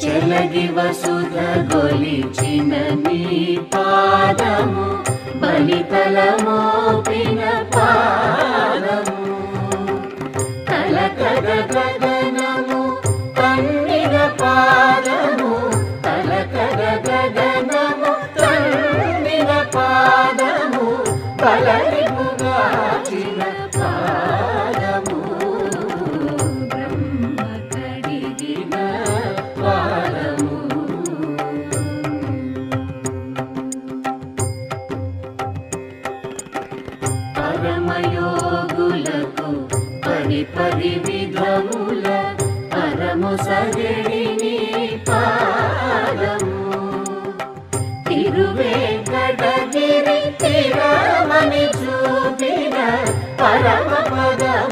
చెలగి వసుధ గొలిచిన నీ పాదము బలితల మోపిన పాదము కలకద గగనము తన్నిన పాదము కలకద గగనము తన్నిన పాదము బలరిపుగాచిన పాదము బ్రహ్మ కడిగిన పాదము పరమయోగులకు పరి విధముల పరము సగడిని పాదము తిరువేంకటగిరి తిరమని చూపిన పరమ పదము